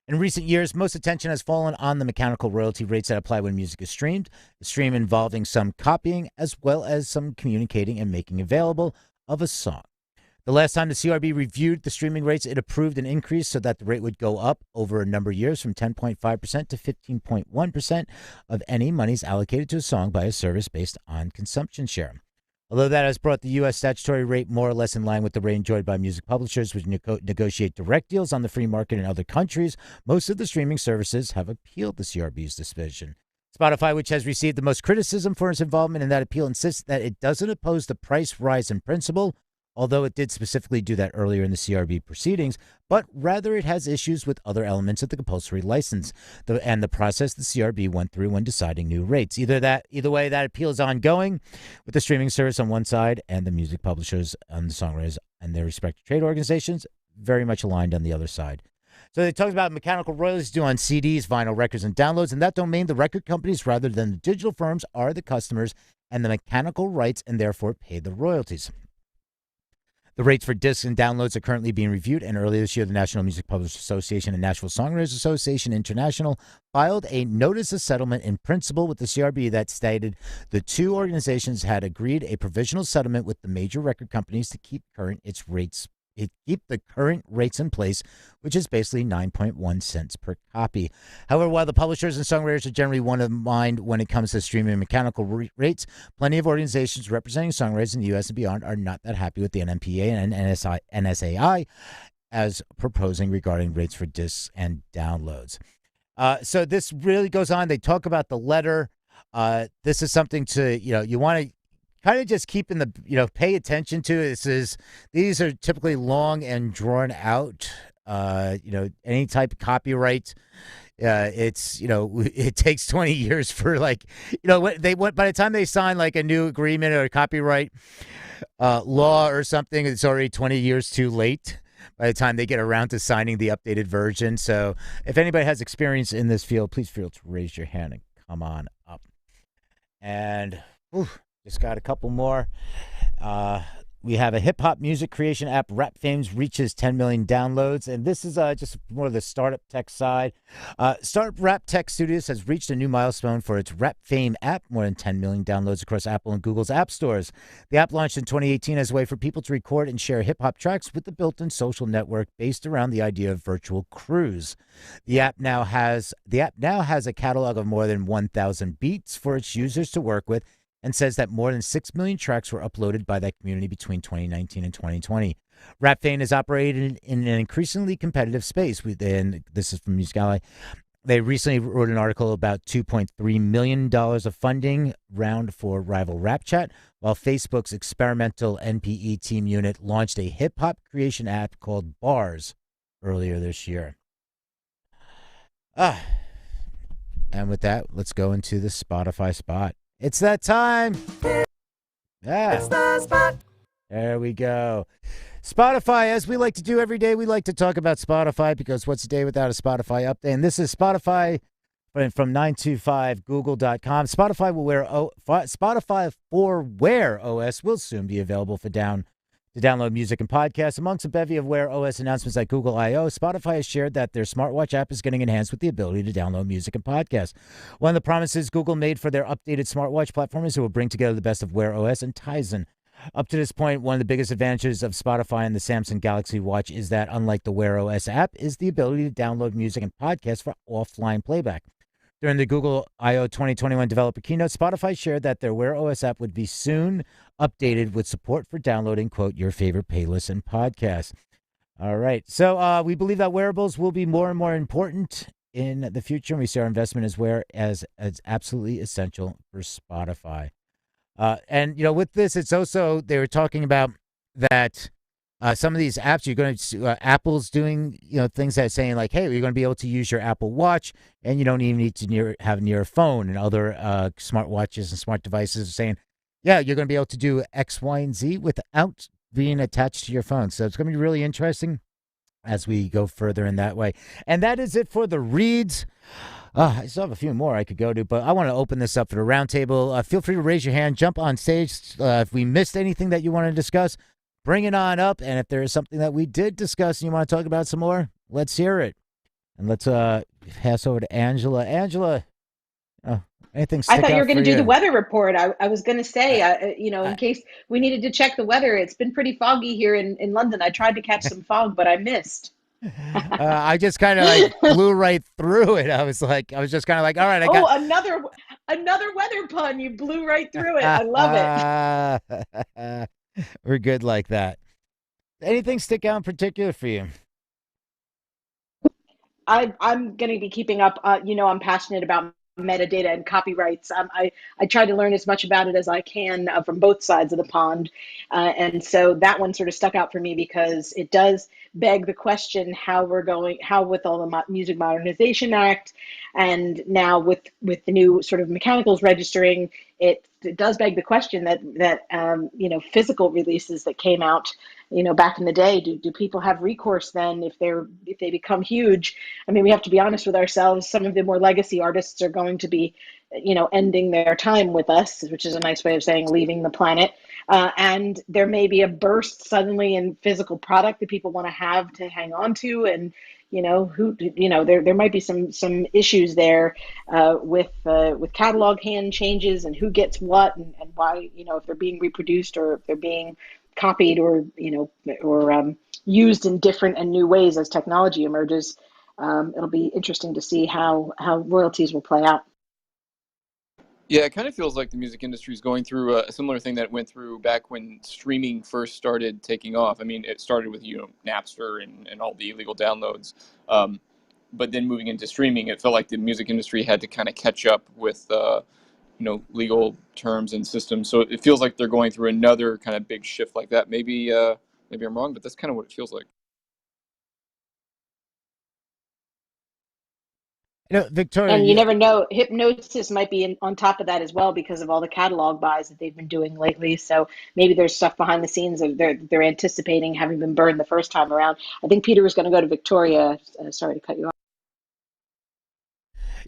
In recent years, most attention has fallen on the mechanical royalty rates that apply when music is streamed, a stream involving some copying as well as some communicating and making available of a song. The last time the CRB reviewed the streaming rates, it approved an increase so that the rate would go up over a number of years from 10.5% to 15.1% of any monies allocated to a song by a service based on consumption share. Although that has brought the U.S. statutory rate more or less in line with the rate enjoyed by music publishers, which negotiate direct deals on the free market in other countries, most of the streaming services have appealed the CRB's decision. Spotify, which has received the most criticism for its involvement in that appeal, insists that it doesn't oppose the price rise in principle, although it did specifically do that earlier in the CRB proceedings, but rather it has issues with other elements of the compulsory license and the process the CRB went through when deciding new rates. Either way, that appeal is ongoing, with the streaming service on one side and the music publishers and the songwriters and their respective trade organizations very much aligned on the other side. So they talked about mechanical royalties due on CDs, vinyl records, and downloads. In that domain, the record companies, rather than the digital firms, are the customers and the mechanical rights and therefore pay the royalties. The rates for discs and downloads are currently being reviewed, and earlier this year, the National Music Publishers Association and Nashville Songwriters Association International filed a notice of settlement in principle with the CRB that stated the two organizations had agreed a provisional settlement with the major record companies to keep the current rates in place, which is basically 9.1 cents per copy. However, while the publishers and songwriters are generally one of mind when it comes to streaming mechanical rates, plenty of organizations representing songwriters in the U.S. and beyond are not that happy with the NMPA and NSAI as proposing regarding rates for discs and downloads. So this really goes on. They talk about the letter. This is something to, you want to kind of just keep pay attention to. These are typically long and drawn out. Any type of copyright, it takes 20 years for by the time they sign like a new agreement or a copyright law or something, it's already 20 years too late by the time they get around to signing the updated version. So if anybody has experience in this field, please feel to raise your hand and come on up. And just got a couple more. We have a hip-hop music creation app, Rap Fames, reaches 10 million downloads. And this is just more of the startup tech side. Startup Rap Tech Studios has reached a new milestone for its Rap Fame app, more than 10 million downloads across Apple and Google's app stores. The app launched in 2018 as a way for people to record and share hip-hop tracks with the built-in social network based around the idea of virtual crews. The app now has a catalog of more than 1,000 beats for its users to work with, and says that more than 6 million tracks were uploaded by that community between 2019 and 2020. Rap Fame is operated in an increasingly competitive space. This is from Music Ally. They recently wrote an article about $2.3 million of funding round for rival Rap Chat, while Facebook's experimental NPE team unit launched a hip-hop creation app called Bars earlier this year. And with that, let's go into the Spotify spot. It's that time. Yeah. It's the spot. There we go. Spotify, as we like to do every day, we like to talk about Spotify because what's a day without a Spotify update? And this is Spotify from 925google.com. Spotify for Wear OS will soon be available to download music and podcasts. Amongst a bevy of Wear OS announcements at Google I/O, Spotify has shared that their smartwatch app is getting enhanced with the ability to download music and podcasts. One of the promises Google made for their updated smartwatch platform is it will bring together the best of Wear OS and Tizen. Up to this point, one of the biggest advantages of Spotify and the Samsung Galaxy Watch is that, unlike the Wear OS app, is the ability to download music and podcasts for offline playback. During the Google I/O 2021 developer keynote, Spotify shared that their Wear OS app would be soon updated with support for downloading, quote, your favorite playlists and podcasts. All right. So we believe that wearables will be more and more important in the future, and we see our investment as absolutely essential for Spotify. And, with this, it's also, they were talking about that some of these apps, you're going to, Apple's doing, things that are saying like, hey, you're going to be able to use your Apple Watch and you don't even need to have near a phone, and other smartwatches and smart devices are saying, yeah, you're going to be able to do X, Y, and Z without being attached to your phone. So it's going to be really interesting as we go further in that way. And that is it for the reads. I still have a few more I could go to, but I want to open this up for the roundtable. Feel free to raise your hand, jump on stage. If we missed anything that you want to discuss, bring it on up. And if there is something that we did discuss and you want to talk about some more, let's hear it. And let's pass over to Angela. Angela, anything stick I thought you out were going for to do you? the weather report. I was going to say, in case we needed to check the weather, it's been pretty foggy here in London. I tried to catch some fog, but I missed. I just kind of like blew right through it. I was just kind of like, all right, I got another weather pun. You blew right through it. I love it. We're good like that. Anything stick out in particular for you? I'm going to be keeping up. I'm passionate about metadata and copyrights. I try to learn as much about it as I can from both sides of the pond. And so that one sort of stuck out for me because it does beg the question how with all the Music Modernization Act, and now with the new sort of mechanicals registering, it does beg the question that physical releases that came out back in the day, do people have recourse then if they become huge? I mean, we have to be honest with ourselves. Some of the more legacy artists are going to be ending their time with us, which is a nice way of saying leaving the planet. And there may be a burst suddenly in physical product that people want to have to hang on to, and there might be some issues there with catalog hand changes and who gets what and why, if they're being reproduced or if they're being copied or used in different and new ways as technology emerges. It'll be interesting to see how royalties will play out. Yeah, it kind of feels like the music industry is going through a similar thing that it went through back when streaming first started taking off. I mean, it started with Napster and all the illegal downloads, but then moving into streaming, it felt like the music industry had to kind of catch up with legal terms and systems. So it feels like they're going through another kind of big shift like that. Maybe I'm wrong, but that's kind of what it feels like. Victoria, and you never know, Hypnosis might be on top of that as well because of all the catalog buys that they've been doing lately. So maybe there's stuff behind the scenes of they're anticipating having been burned the first time around. I think Peter was going to go to Victoria. Sorry to cut you off.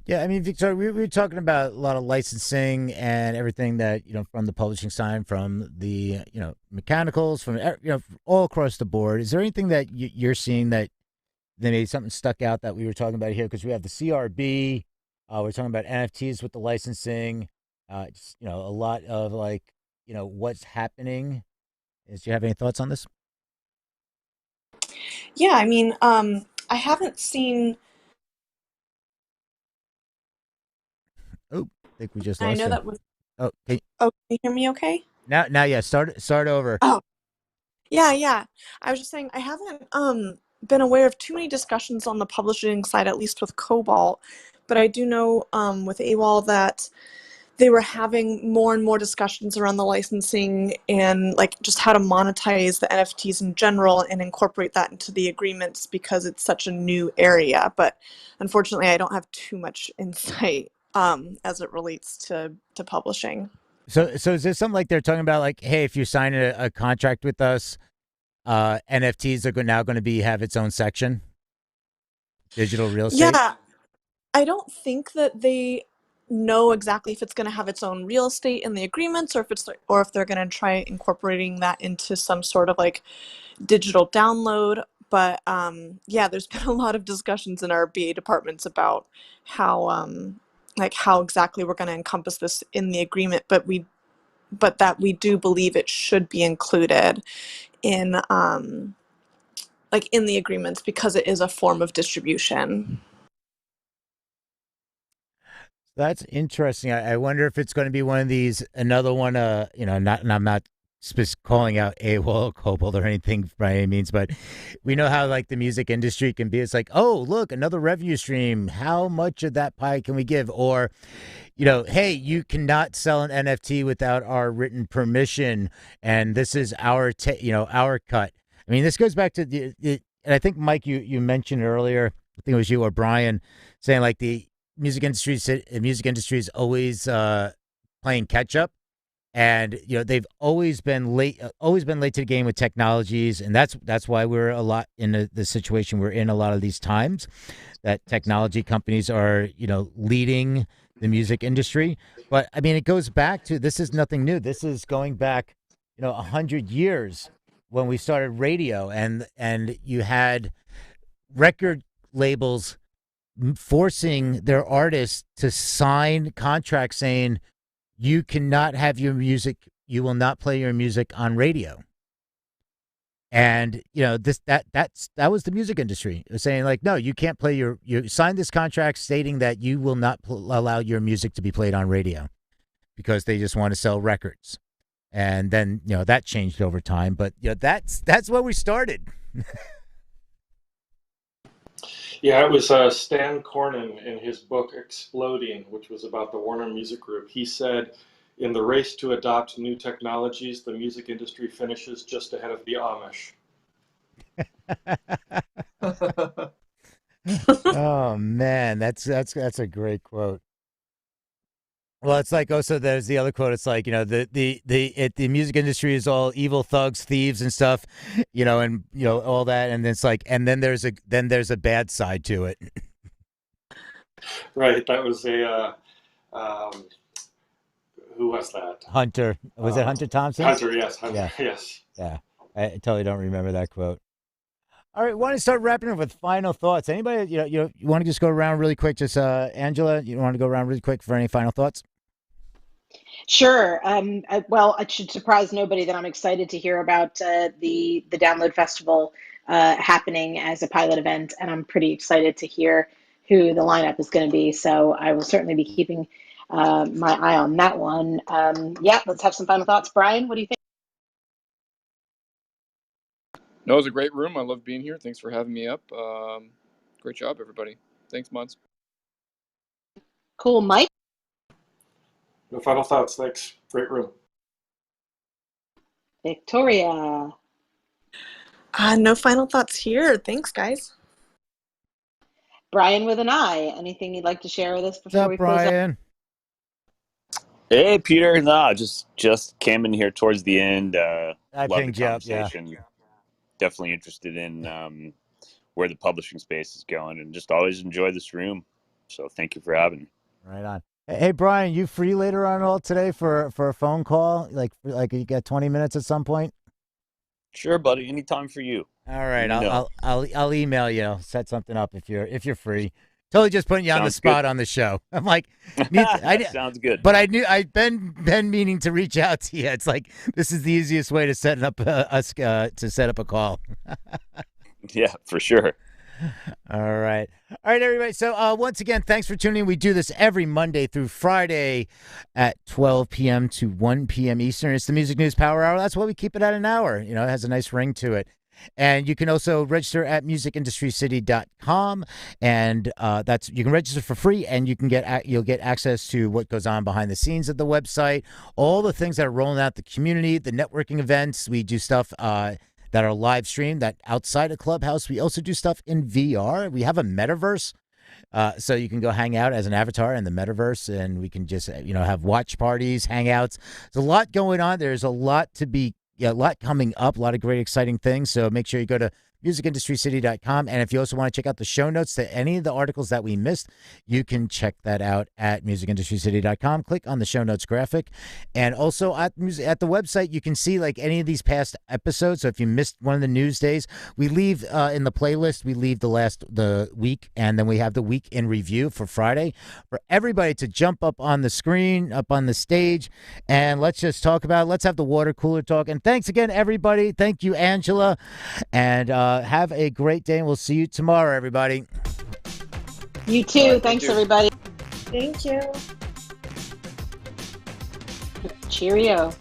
Yeah, I mean, Victoria, we were talking about a lot of licensing and everything that, from the publishing side, from the, mechanicals, from, all across the board. Is there anything that you're seeing that maybe something stuck out that we were talking about here? Because we have the CRB, we're talking about NFTs with the licensing, just, a lot of what's happening. Do you have any thoughts on this? Yeah, I mean, I haven't seen. Oh, I think we just lost I know you. that was. Oh, can you hear me okay? Now, yeah, start over. Oh, yeah. I was just saying I haven't been aware of too many discussions on the publishing side, at least with Cobalt, but I do know with AWOL that they were having more and more discussions around the licensing and just how to monetize the NFTs in general and incorporate that into the agreements because it's such a new area. But unfortunately, I don't have too much insight as it relates to publishing. So is this something like they're talking about, hey, if you sign a contract with us, NFTs are now going to have its own section, digital real estate? Yeah, I don't think that they know exactly if it's going to have its own real estate in the agreements, or if they're going to try incorporating that into some sort of like digital download. But yeah, there's been a lot of discussions in our BA departments about how exactly we're going to encompass this in the agreement. But that we do believe it should be included in in the agreements because it is a form of distribution. That's interesting. I wonder if it's going to be one of these, another one, not, and I'm not calling out AWOL or Cobalt or anything by any means, but we know how like the music industry can be. It's like, oh, look, another revenue stream. How much of that pie can we give? Or, hey, you cannot sell an NFT without our written permission, and this is our cut. I mean, this goes back to and I think Mike, you mentioned earlier, I think it was you or Brian, saying like the music industry is always playing catch up, and they've always been late to the game with technologies, and that's why we're a lot in the situation we're in a lot of these times, that technology companies are leading the music industry. But I mean, it goes back to, this is nothing new. This is going back 100 years when we started radio, and you had record labels forcing their artists to sign contracts saying you cannot have your music, you will not play your music on radio. And that was the music industry saying like, no, you can't play you sign this contract stating that you will not allow your music to be played on radio, because they just want to sell records. And then that changed over time, but that's where we started. Yeah, it was Stan Cornyn in his book Exploding, which was about the Warner Music Group. He said, in the race to adopt new technologies, the music industry finishes just ahead of the Amish. Oh man, that's a great quote. Well, it's like also there's the other quote. It's like the music industry is all evil thugs, thieves, and stuff, and all that, and it's like, and then there's a bad side to it. Right. That was who was that? Hunter. Was it Hunter Thompson? Hunter, yes. Hunter, yeah. Yes. Yeah. I totally don't remember that quote. All right, want to start wrapping up with final thoughts. Anybody, you want to just go around really quick? Just Angela, you want to go around really quick for any final thoughts? Sure. Well, it should surprise nobody that I'm excited to hear about the Download Festival happening as a pilot event, and I'm pretty excited to hear who the lineup is going to be. So I will certainly be keeping my eye on that one. Yeah, let's have some final thoughts. Brian, what do you think? No, it was a great room. I love being here. Thanks for having me up. Great job, everybody. Thanks, Mods. Cool. Mike? No final thoughts. Thanks. Great room. Victoria? No final thoughts here. Thanks, guys. Brian with an I. Anything you'd like to share with us before we close Brian? Hey, Peter. No, just came in here towards the end. I loved the pinged you up, conversation. Yeah. Definitely interested in where the publishing space is going, and just always enjoy this room. So thank you for having me. Right on. Hey, Brian, you free later on all today for a phone call? Like you got 20 minutes at some point? Sure, buddy. Anytime for you. All right, I'll email you. Set something up if you're free. Totally just putting you on the spot good. On the show. I'm like, sounds good. But I've been meaning to reach out to you. It's like this is the easiest way to set up to set up a call. Yeah, for sure. All right, everybody. So once again, thanks for tuning in. We do this every Monday through Friday at 12 p.m. to 1 p.m. Eastern. It's the Music News Power Hour. That's why we keep it at an hour. It has a nice ring to it. And you can also register at musicindustrycity.com, and you can register for free, and you'll get access to what goes on behind the scenes of the website, all the things that are rolling out the community, the networking events. We do stuff that are live streamed that outside of Clubhouse. We also do stuff in VR. We have a metaverse. So you can go hang out as an avatar in the metaverse, and we can just have watch parties, hangouts. There's a lot going on. There's a lot to be a lot coming up, a lot of great, exciting things. So make sure you go to musicindustrycity.com. And if you also want to check out the show notes to any of the articles that we missed, you can check that out at musicindustrycity.com. Click on the show notes graphic. And also at the website, you can see like any of these past episodes. So if you missed one of the news days, we leave in the playlist, we leave the week, and then we have the week in review for Friday for everybody to jump up on the screen, up on the stage, and let's just talk about it. Let's have the water cooler talk. And thanks again, everybody. Thank you, Angela. And have a great day, and we'll see you tomorrow, everybody. You too. Right, Thanks, you. everybody. Thank you. Cheerio.